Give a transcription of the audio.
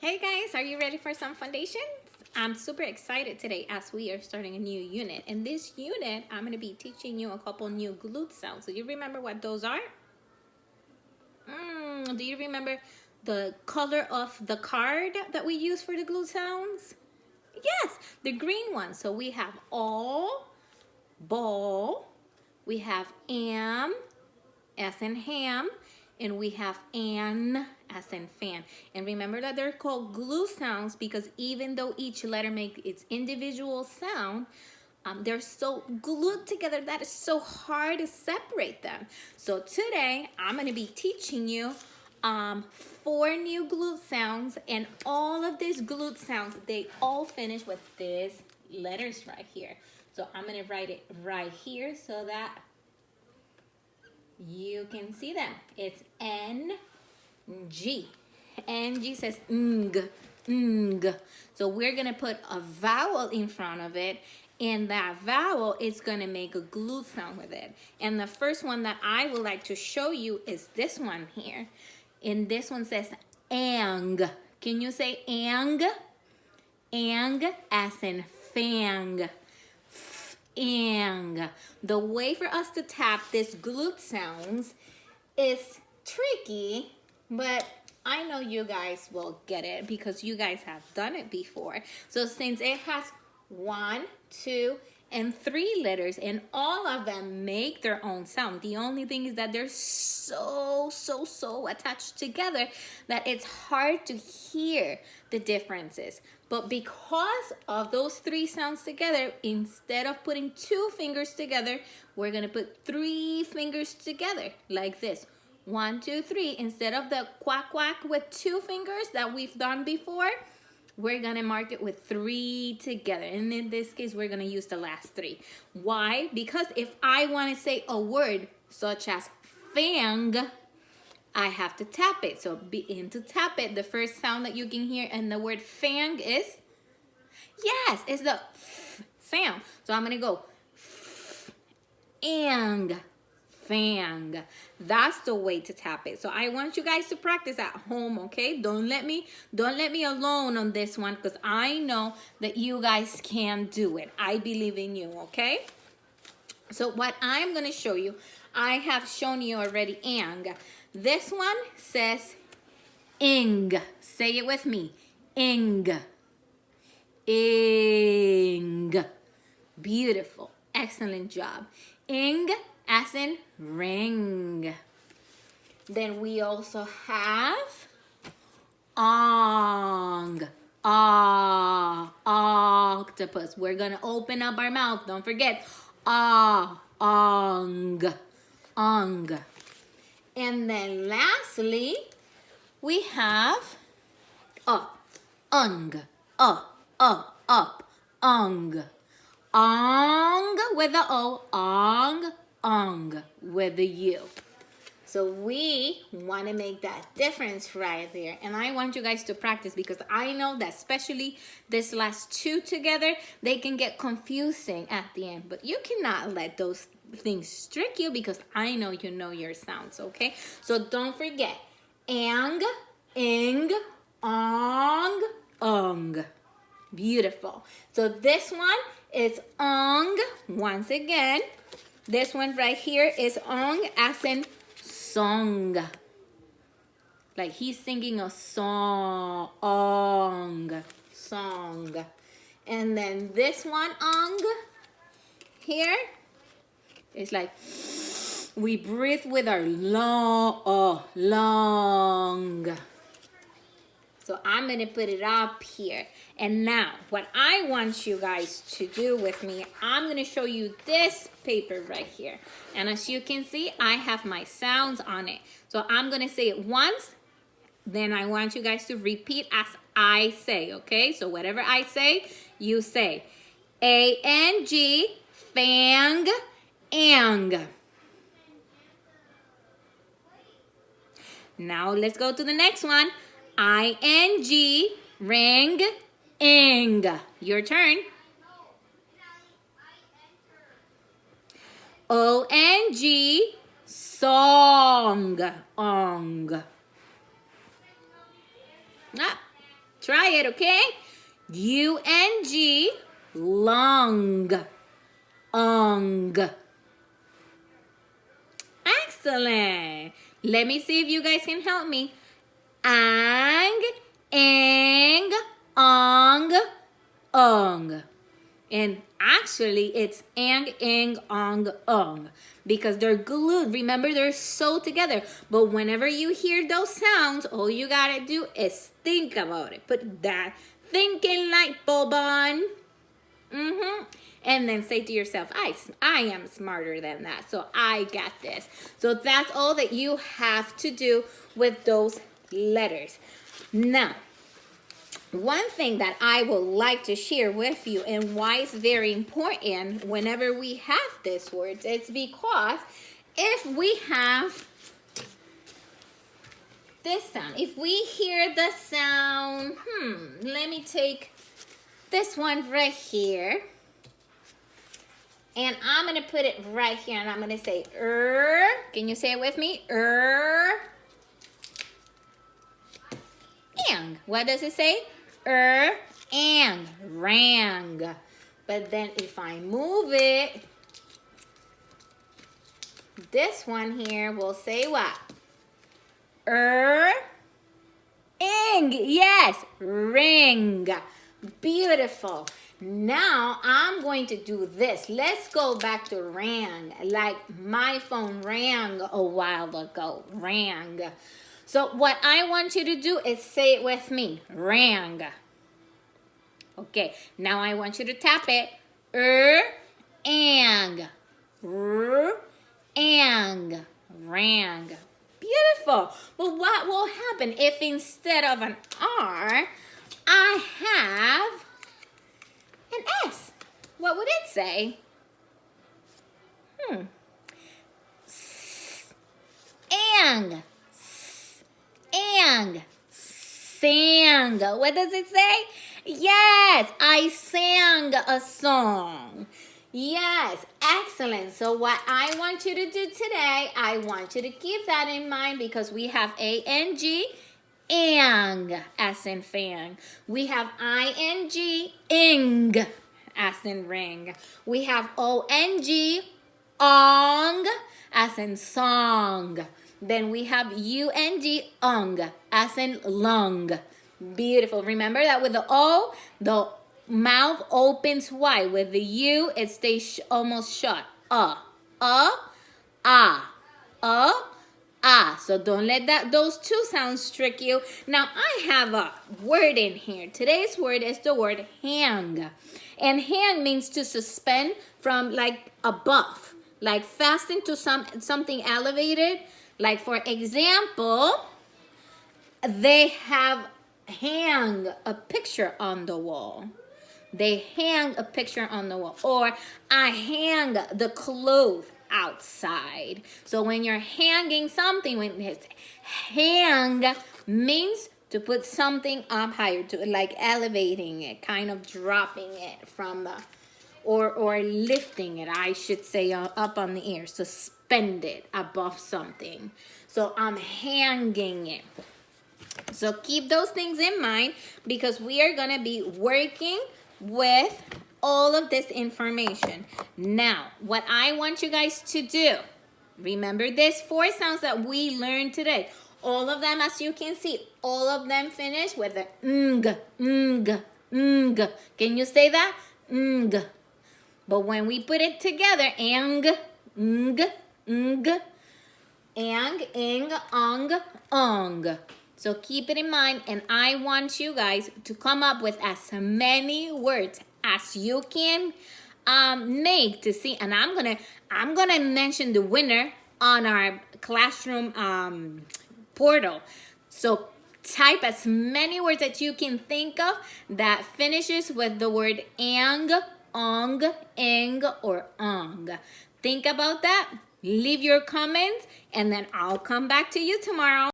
Hey guys, are you ready for some foundations? I'm super excited today as we are starting a new unit. In this unit, I'm going to be teaching you a couple new glute sounds. Do you remember what those are? Do you remember the color of the card that we use for the glute sounds? Yes, the green one. So we have all, ball, we have am, as in ham, and we have an as in fan. And remember that they're called glue sounds because even though each letter makes its individual sound, they're so glued together that it's so hard to separate them. So today I'm going to be teaching you 4 new glute sounds, and all of these glute sounds, they all finish with these letters right here. So I'm going to write it right here so that you can see them. It's N-G. N-G says ng, ng. So we're going to put a vowel in front of it, and that vowel is going to make a glute sound with it. And the first one that I would like to show you is this one here. And this one says ang. Can you say ang? Ang as in fang. Ang. The way for us to tap this glute sounds is tricky, but I know you guys will get it because you guys have done it before. So since it has 1, 2, and 3 letters, and all of them make their own sound, the only thing is that they're so attached together that it's hard to hear the differences. But because of those 3 sounds together, instead of putting 2 fingers together, we're gonna put 3 fingers together like this. 1, 2, 3. Instead of the quack quack with 2 fingers that we've done before, we're gonna mark it with 3 together. And in this case, we're gonna use the last 3. Why? Because if I wanna say a word such as fang, I have to tap it. So begin to tap it. The first sound that you can hear in the word fang is, yes, it's the f sound. So I'm gonna go ang, fang. That's the way to tap it. So I want you guys to practice at home, okay? Don't let me alone on this one because I know that you guys can do it. I believe in you, okay? So what I'm gonna show you, I have shown you already ang. This one says ing. Say it with me. Ing. Ing. Beautiful. Excellent job. Ing as in ring. Then we also have ong. Ah, octopus. We're gonna open up our mouth. Don't forget. Ah, ong. Ong. And then lastly, we have up, ung, up, ung. Ong with the O, ong with the U. So we want to make that difference right there. And I want you guys to practice because I know that especially this last 2 together, they can get confusing at the end. But you cannot let those things trick you because I know you know your sounds, okay? So don't forget, ang, ing, ong, ung. Beautiful. So this one is ong, once again. This one right here is ong as in song. Like he's singing a song, song. And then this one, ong, here, is like we breathe with our lung. So I'm gonna put it up here. And now, what I want you guys to do with me, I'm gonna show you this paper right here. And as you can see, I have my sounds on it. So I'm gonna say it once, then I want you guys to repeat as I say, okay? So whatever I say, you say. A-N-G, fang, ang. Now let's go to the next one. I-N-G, ring, ing. Your turn. O-N-G, song, ong. Ah. Try it, okay? U-N-G, long, ong. Excellent. Let me see if you guys can help me. Ang, eng, ong, ong. And actually, it's ang, eng, ong, ong. Because they're glued. Remember, they're sewed together. But whenever you hear those sounds, all you gotta do is think about it. Put that thinking light bulb on. And then say to yourself, I am smarter than that, so I got this. So that's all that you have to do with those letters. Now, one thing that I would like to share with you and why it's very important whenever we have these words, it's because if we have this sound, if we hear the sound, let me take this one right here. And I'm going to put it right here, and I'm going to say, Can you say it with me? Ang. What does it say? Ang. Rang. But then if I move it, this one here will say what? Ing. Yes. Ring. Beautiful. Now I'm going to do this. Let's go back to rang. Like my phone rang a while ago. Rang. So what I want you to do is say it with me. Rang. Okay. Now I want you to tap it. Ang. Ang. Rang. Beautiful. But what will happen if instead of an R, I have an S? What would it say? Ang. Ang. Sang. What does it say? Yes, I sang a song. Yes, excellent. So what I want you to do today, I want you to keep that in mind because we have A-N-G, ang, as in fan. We have I-N-G, ing, as in ring. We have O-N-G, ong, as in song. Then we have U-N-G, ung, as in lung. Beautiful. Remember that with the O, the mouth opens wide. With the U, it stays almost shut. Ah. So don't let those two sounds trick you. Now I have a word in here. Today's word is the word hang. And hang means to suspend from like above, like fasten to something elevated. Like for example, they have hang a picture on the wall. They hang a picture on the wall. Or I hang the clothes outside. So when you're hanging something, when it's hang means to put something up higher, to like elevating it, kind of dropping it from the, or lifting it, I should say, up on the air, suspend it above something. So I'm hanging it. So keep those things in mind because we are going to be working with all of this information. Now, what I want you guys to do, remember these 4 sounds that we learned today. All of them, as you can see, all of them finish with a ng, ng, ng. Can you say that? Ng. But when we put it together, ang, ng, ng, ang, ing, ong, ong. So keep it in mind, and I want you guys to come up with as many words as you can make to see. And I'm gonna mention the winner on our classroom portal. So type as many words that you can think of that finishes with the word ang, ong, ing, or ong. Think about that. Leave your comments, and then I'll come back to you tomorrow.